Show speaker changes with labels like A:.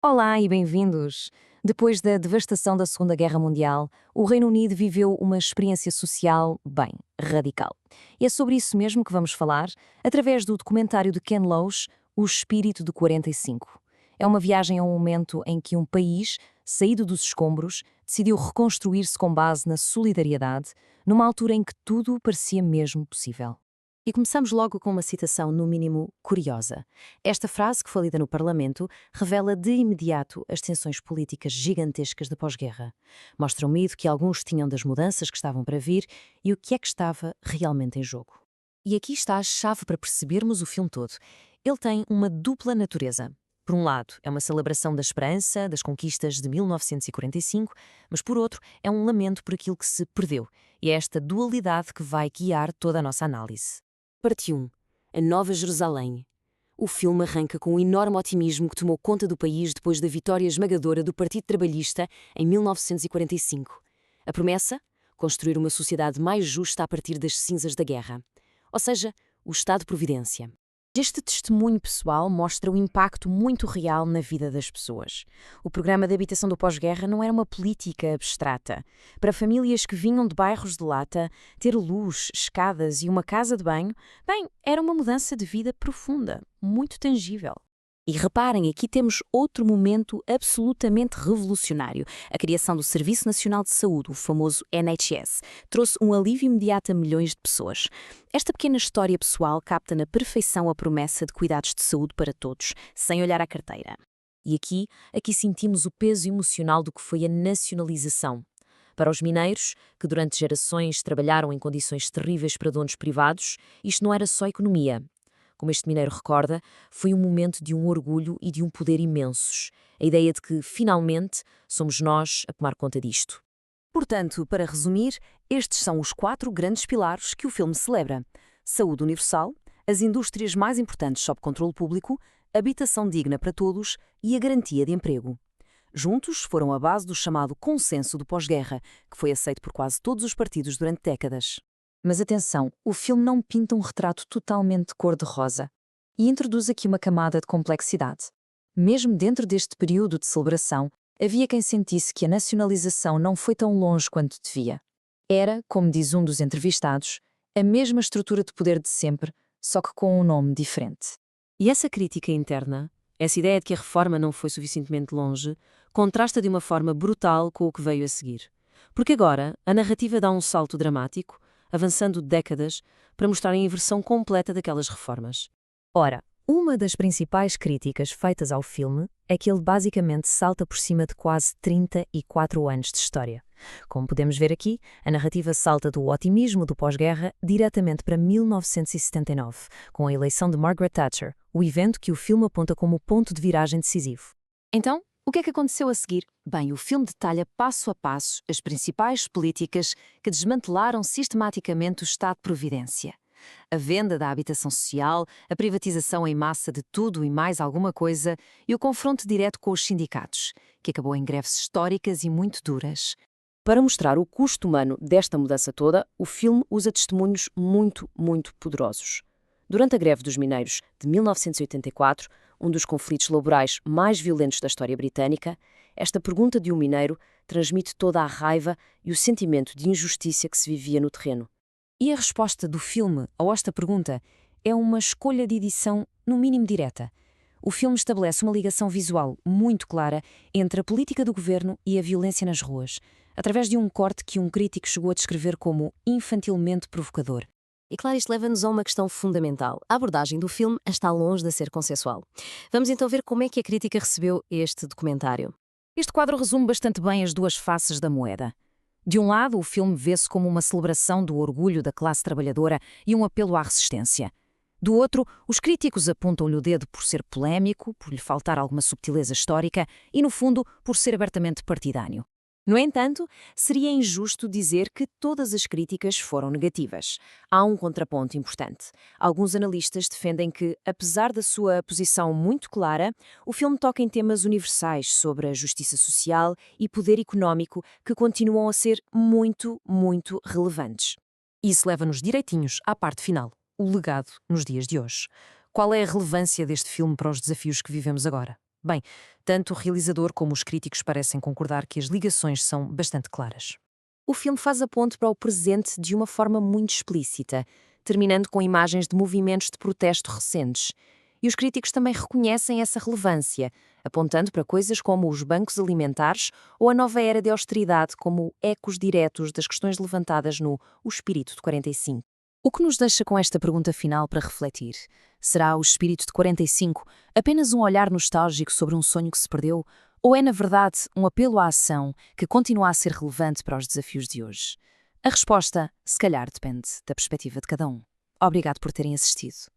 A: Olá e bem-vindos! Depois da devastação da Segunda Guerra Mundial, o Reino Unido viveu uma experiência social, bem, radical. E é sobre isso mesmo que vamos falar, através do documentário de Ken Loach, O Espírito de 45. É uma viagem a um momento em que um país, saído dos escombros, decidiu reconstruir-se com base na solidariedade, numa altura em que tudo parecia mesmo possível.
B: E começamos logo com uma citação, no mínimo, curiosa. Esta frase, que foi lida no Parlamento, revela de imediato as tensões políticas gigantescas da pós-guerra. Mostra o medo que alguns tinham das mudanças que estavam para vir e o que é que estava realmente em jogo. E aqui está a chave para percebermos o filme todo. Ele tem uma dupla natureza. Por um lado, é uma celebração da esperança, das conquistas de 1945, mas por outro, é um lamento por aquilo que se perdeu. E é esta dualidade que vai guiar toda a nossa análise. Parte 1. A Nova Jerusalém. O filme arranca com o enorme otimismo que tomou conta do país depois da vitória esmagadora do Partido Trabalhista em 1945. A promessa? Construir uma sociedade mais justa a partir das cinzas da guerra. Ou seja, o Estado-Providência. Este testemunho pessoal mostra o impacto muito real na vida das pessoas. O programa de habitação do pós-guerra não era uma política abstrata. Para famílias que vinham de bairros de lata, ter luz, escadas e uma casa de banho, bem, era uma mudança de vida profunda, muito tangível. E reparem, aqui temos outro momento absolutamente revolucionário. A criação do Serviço Nacional de Saúde, o famoso NHS, trouxe um alívio imediato a milhões de pessoas. Esta pequena história pessoal capta na perfeição a promessa de cuidados de saúde para todos, sem olhar à carteira. E aqui sentimos o peso emocional do que foi a nacionalização. Para os mineiros, que durante gerações trabalharam em condições terríveis para donos privados, isto não era só economia. Como este mineiro recorda, foi um momento de um orgulho e de um poder imensos. A ideia de que, finalmente, somos nós a tomar conta disto. Portanto, para resumir, estes são os 4 grandes pilares que o filme celebra: saúde universal, as indústrias mais importantes sob controle público, habitação digna para todos e a garantia de emprego. Juntos foram a base do chamado consenso do pós-guerra, que foi aceito por quase todos os partidos durante décadas.
A: Mas atenção, o filme não pinta um retrato totalmente cor-de-rosa e introduz aqui uma camada de complexidade. Mesmo dentro deste período de celebração, havia quem sentisse que a nacionalização não foi tão longe quanto devia. Era, como diz um dos entrevistados, a mesma estrutura de poder de sempre, só que com um nome diferente.
B: E essa crítica interna, essa ideia de que a reforma não foi suficientemente longe, contrasta de uma forma brutal com o que veio a seguir. Porque agora, a narrativa dá um salto dramático, avançando décadas, para mostrar a inversão completa daquelas reformas.
A: Ora, uma das principais críticas feitas ao filme é que ele basicamente salta por cima de quase 34 anos de história. Como podemos ver aqui, a narrativa salta do otimismo do pós-guerra diretamente para 1979, com a eleição de Margaret Thatcher, o evento que o filme aponta como ponto de viragem decisivo.
B: Então, o que é que aconteceu a seguir? Bem, o filme detalha passo a passo as principais políticas que desmantelaram sistematicamente o Estado de Providência. A venda da habitação social, a privatização em massa de tudo e mais alguma coisa e o confronto direto com os sindicatos, que acabou em greves históricas e muito duras. Para mostrar o custo humano desta mudança toda, o filme usa testemunhos muito poderosos. Durante a greve dos mineiros de 1984, um dos conflitos laborais mais violentos da história britânica, esta pergunta de um mineiro transmite toda a raiva e o sentimento de injustiça que se vivia no terreno.
A: E a resposta do filme a esta pergunta é uma escolha de edição, no mínimo direta. O filme estabelece uma ligação visual muito clara entre a política do governo e a violência nas ruas, através de um corte que um crítico chegou a descrever como infantilmente provocador.
B: E claro, isto leva-nos a uma questão fundamental. A abordagem do filme está longe de ser consensual. Vamos então ver como é que a crítica recebeu este documentário.
A: Este quadro resume bastante bem as duas faces da moeda. De um lado, o filme vê-se como uma celebração do orgulho da classe trabalhadora e um apelo à resistência. Do outro, os críticos apontam-lhe o dedo por ser polémico, por lhe faltar alguma subtileza histórica e, no fundo, por ser abertamente partidário. No entanto, seria injusto dizer que todas as críticas foram negativas. Há um contraponto importante. Alguns analistas defendem que, apesar da sua posição muito clara, o filme toca em temas universais sobre a justiça social e poder económico que continuam a ser muito relevantes. Isso leva-nos direitinhos à parte final, o legado nos dias de hoje. Qual é a relevância deste filme para os desafios que vivemos agora?
B: Bem, tanto o realizador como os críticos parecem concordar que as ligações são bastante claras. O filme faz a ponte para o presente de uma forma muito explícita, terminando com imagens de movimentos de protesto recentes. E os críticos também reconhecem essa relevância, apontando para coisas como os bancos alimentares ou a nova era de austeridade como ecos diretos das questões levantadas no O Espírito de 45. O que nos deixa com esta pergunta final para refletir? Será o Espírito de 45 apenas um olhar nostálgico sobre um sonho que se perdeu? Ou é, na verdade, um apelo à ação que continua a ser relevante para os desafios de hoje? A resposta, se calhar, depende da perspectiva de cada um. Obrigado por terem assistido.